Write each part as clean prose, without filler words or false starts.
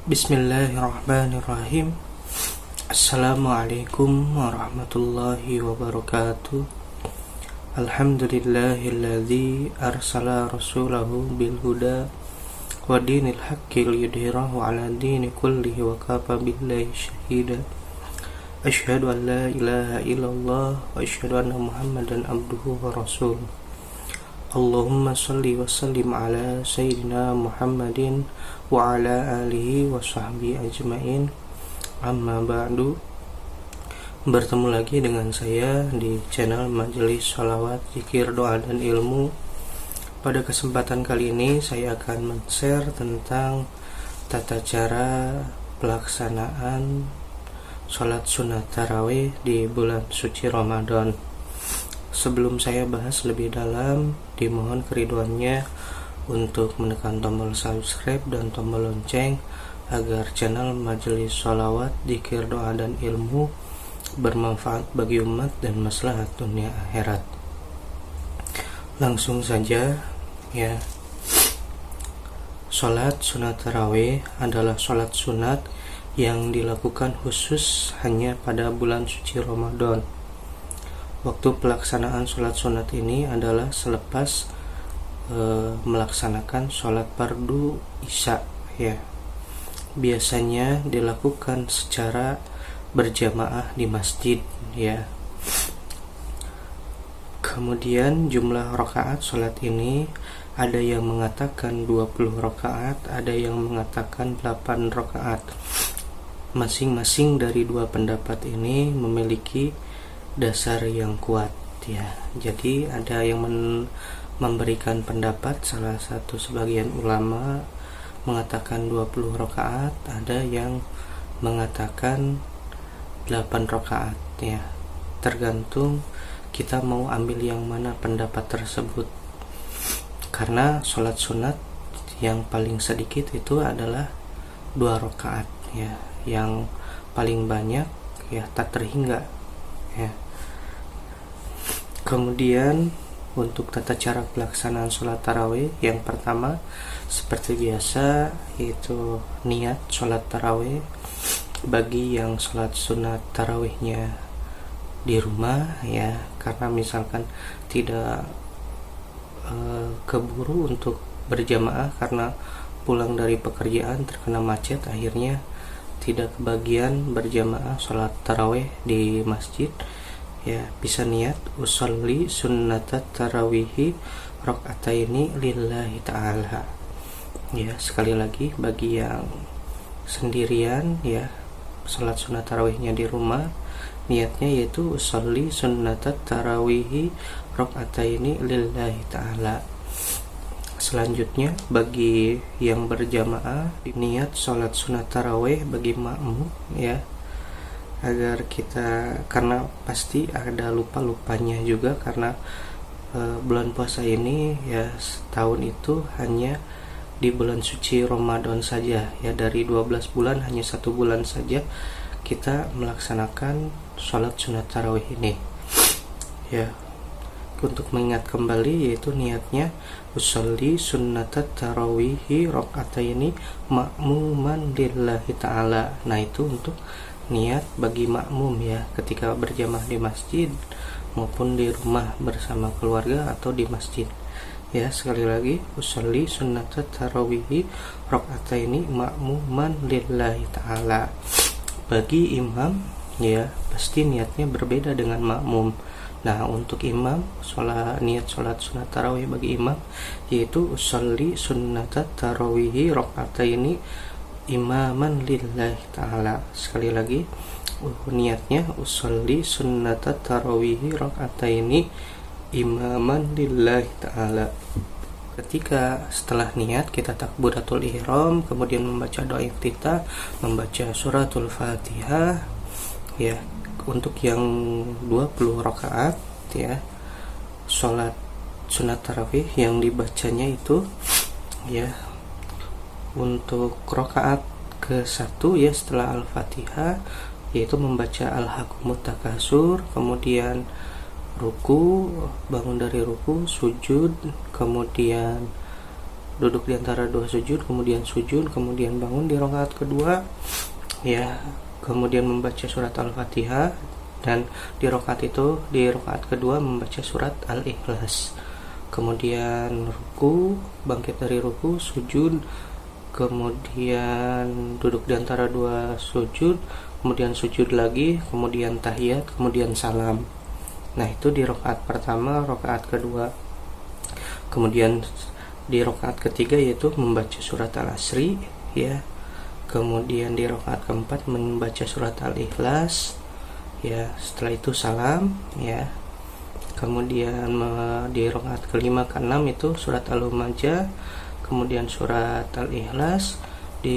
Bismillahirrahmanirrahim. Assalamualaikum warahmatullahi wabarakatuh. Alhamdulillahilladzi arsala rasulahu bilhuda wa dinil haqqi liyudhhirahu ala dini kullihi wa kafa billahi syahida. Asyhadu an la ilaha illallah wa asyhadu anna Muhammadan abduhu wa rasuluh. Allahumma salli wa sallim ala sayyidina Muhammadin wa ala alihi wa sahbihi ajmain. Amma ba'du. Bertemu lagi dengan saya di channel Majelis Sholawat, Zikir, Doa, dan Ilmu. Pada kesempatan kali ini saya akan men-share tentang tata cara pelaksanaan sholat sunat tarawih di bulan suci Ramadan. Sebelum saya bahas lebih dalam, dimohon keriduannya untuk menekan tombol subscribe dan tombol lonceng agar channel Majelis Sholawat, Zikir, Doa, dan Ilmu bermanfaat bagi umat dan maslahat dunia akhirat. Langsung saja ya. Sholat sunat tarawih adalah sholat sunat yang dilakukan khusus hanya pada bulan suci Ramadan. Waktu pelaksanaan sholat sunat ini adalah selepas melaksanakan sholat fardu isya ya. Biasanya dilakukan secara berjamaah di masjid ya. Kemudian jumlah rakaat sholat ini ada yang mengatakan 20 rakaat, ada yang mengatakan 8 rakaat. Masing-masing dari dua pendapat ini memiliki dasar yang kuat ya. Jadi ada yang memberikan pendapat, salah satu sebagian ulama mengatakan 20 rakaat, ada yang mengatakan 8 rakaat ya. Tergantung kita mau ambil yang mana pendapat tersebut. Karena sholat sunat yang paling sedikit itu adalah 2 rakaat ya. Yang paling banyak ya tak terhingga ya. Kemudian untuk tata cara pelaksanaan sholat tarawih, yang pertama seperti biasa yaitu niat sholat tarawih. Bagi yang sholat sunat tarawihnya di rumah ya, karena misalkan tidak keburu untuk berjamaah karena pulang dari pekerjaan terkena macet, akhirnya tidak kebagian berjamaah sholat tarawih di masjid ya, bisa niat usolli sunnatat tarawihi rakaataini lillahi ta'ala ya. Sekali lagi, bagi yang sendirian ya, sholat sunat tarawihnya di rumah, niatnya yaitu usolli sunnatat tarawihi rakaataini lillahi ta'ala. Selanjutnya, bagi yang berjamaah, niat sholat sunat tarawih bagi makmum ya, agar kita, karena pasti ada lupa-lupanya juga, karena bulan puasa ini ya setahun itu hanya di bulan suci Ramadan saja ya. Dari 12 bulan hanya 1 bulan saja kita melaksanakan sholat sunat tarawih ini ya. Untuk mengingat kembali, yaitu niatnya usolli sunnatat tarawihi rakaataini ma'muman lillahi ta'ala. Nah, itu untuk niat bagi makmum ya, ketika berjamaah di masjid maupun di rumah bersama keluarga atau di masjid ya. Sekali lagi, usolli sunnatat tarawihi rakaataini ma'muman lillahi ta'ala. Bagi imam ya, pasti niatnya berbeda dengan makmum. Nah, untuk imam, niat sholat sunat tarawih bagi imam yaitu usolli sunnatat tarawihi rakaataini imaman lillahi ta'ala. Sekali lagi, niatnya usolli sunnatat tarawihi rakaataini imaman lillahi ta'ala. Ketika setelah niat kita takbiratul ihram, kemudian membaca doa iftitah, membaca suratul Fatihah ya. Untuk yang 20 rakaat ya, sholat sunat tarawih yang dibacanya itu ya, untuk rakaat ke-1 ya setelah Al-Fatihah, yaitu membaca Alhaakumut Takasur, kemudian ruku, bangun dari ruku, sujud, kemudian duduk di antara dua sujud, kemudian sujud, kemudian bangun di rakaat kedua, ya, kemudian membaca surat Al-Fatihah, dan di rakaat kedua membaca surat Al-Ikhlas, kemudian ruku, bangkit dari ruku, sujud, kemudian duduk di antara dua sujud, kemudian sujud lagi, kemudian tahiyat, kemudian salam. Nah, itu di rakaat pertama. Rakaat kedua, kemudian di rakaat ketiga yaitu membaca surat Al-Asri, ya, kemudian di rakaat keempat membaca surat Al-Ikhlas, ya, setelah itu salam, ya, kemudian di rakaat kelima keenam itu surat Al-Humajah, kemudian surat Al-Ikhlas. Di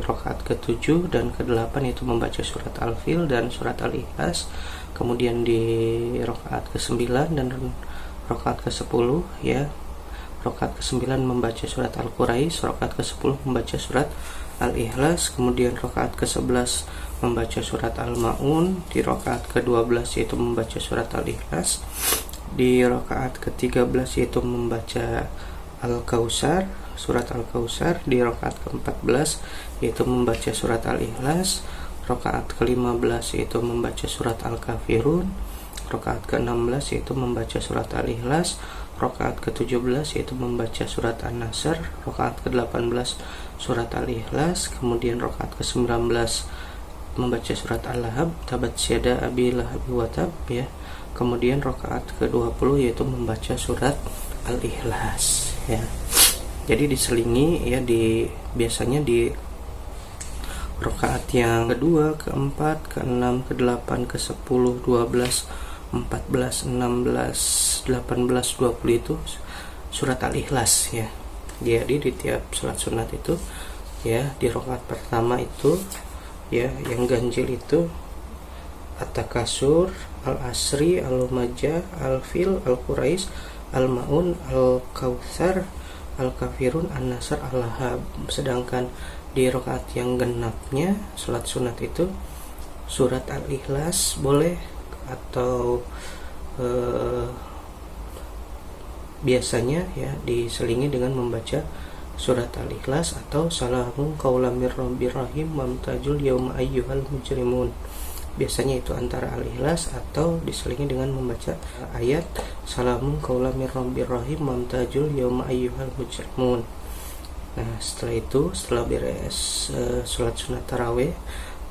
rakaat ke-7 dan ke-8 itu membaca surat Al-Fil dan surat Al-Ikhlas. Kemudian di rakaat ke-9 dan rakaat ke-10, ya, rakaat ke-9 membaca surat Al-Quraisy, rakaat ke-10 membaca surat Al-Ikhlas. Kemudian rakaat ke-11 membaca surat Al-Maun. Di rakaat ke-12 yaitu membaca surat Al-Ikhlas. Di rakaat ke-13 yaitu membaca Al-Kautsar, surat Al-Kautsar. Di rakaat ke-14 yaitu membaca surat Al-Ikhlas. Rakaat ke-15 yaitu membaca surat Al-Kafirun. Rakaat ke-16 yaitu membaca surat Al-Ikhlas. Rakaat ke-17 yaitu membaca surat An-Nasr. Rakaat ke-18 surat Al-Ikhlas. Kemudian rakaat ke-19 membaca surat Al-Lahab, tabat syada abi lahab wa tab, ya. Kemudian rakaat ke-20 yaitu membaca surat Al-Ikhlas, ya. Jadi diselingi, ya, biasanya di rakaat yang kedua, keempat, keenam, ke-8, ke-10, 12, 14, 16, 18, 20 itu surat Al-Ikhlas, ya. Jadi di tiap salat sunat itu, ya, di rakaat pertama itu, ya, yang ganjil itu At-Takasur, Al-Asri, Al-Humajah, Al-Fil, Al-Quraisy, Al-Maun, Al-Kautsar, Al-Kafirun, An-Nasr, Al-Lahab. Sedangkan di rakaat yang genapnya salat sunat itu surat Al-Ikhlas boleh, atau biasanya, ya, diselingi dengan membaca surat Al-Ikhlas atau salamun qaulam mir rabbir rahim mamtajul yauma ayyuhal mujrimun. Biasanya itu antara Al-Ikhlas atau diselingi dengan membaca ayat salamun qaulam mir rabbir rahim mamtajul yauma ayyuhal mujrimun. Nah, setelah beres salat sunat tarawih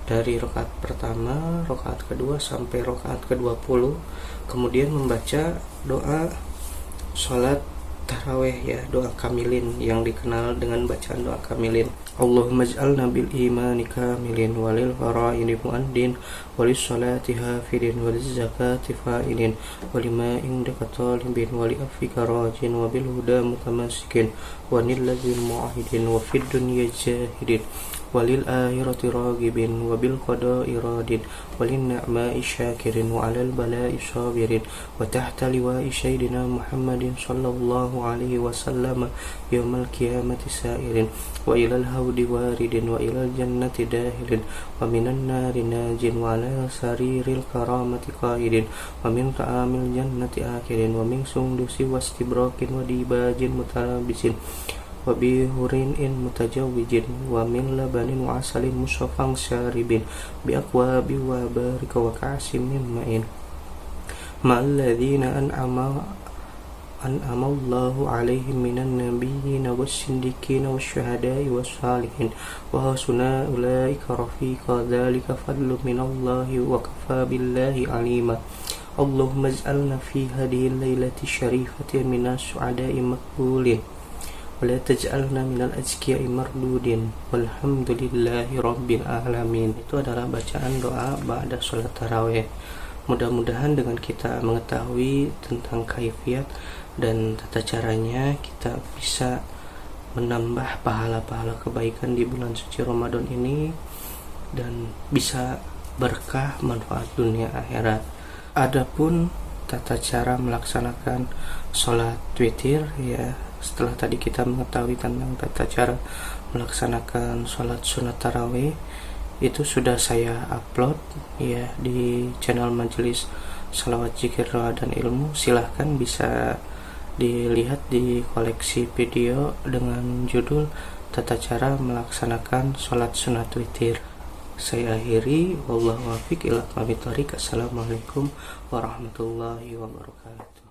dari rakaat pertama, rakaat kedua sampai rakaat ke-20, kemudian membaca doa salat tarawih, ya, doa kamilin yang dikenal dengan bacaan doa kamilin. Allahumma ij'alna bil imani kamilin walil fara'ini mu'addin walis salati hafidin walis zakati fa'ilin walima indaka talibin wali afika rajin wabil huda mutamasikin wanil ladzin mu'ahidin wa fid dunya jahidin walil akhirati ragibin wabil qada'i radin walin na'ma'i syakirin wa alal bala'i sabirin wa tahta liwa'i sayyidina Muhammadin sallallahu alaihi wasallam yawmal qiyamati sa'irin wa ilal hawdi waridin wa ilal jannati dahilin wa minan nari najin wa ala sariril karamati qaidin wa min ta'amil jannati akhirin wa min sundusi wastibrakin wa dibajin mutalabisin wa bihurin in mutajawijin wa min labanin wa asalin musafang syaribin bi aqwabi wa barika wa ka'sim min ma'in ma'alladhina an'amallahu alaihim minan nabiyyina was-siddiqina wasyuhada'i was-salihin wa hasuna ulaika rafiqa dzalika fadlun minallahi wa kafa billahi alima. Allahumma ij'alna fi hadhihi al-lailati syarifati minas su'ada'i maqbulin wa la taj'alna minal azkiya'i mardudin walhamdulillahi rabbil alamin. Itu adalah bacaan doa ba'da salat tarawih. Mudah-mudahan dengan kita mengetahui tentang kaifiat dan tata caranya, kita bisa menambah pahala-pahala kebaikan di bulan suci Ramadan ini dan bisa berkah manfaat dunia akhirat. Adapun tata cara melaksanakan sholat witir, ya, setelah tadi kita mengetahui tentang tata cara melaksanakan sholat sunat tarawih, itu sudah saya upload, ya, di channel Majelis Salawat Zikir Doa dan Ilmu. Silahkan bisa dilihat di koleksi video dengan judul Tata Cara Melaksanakan Sholat Sunat Witir. Saya akhiri, wallahu a'lam bishawab. Assalamualaikum warahmatullahi wabarakatuh.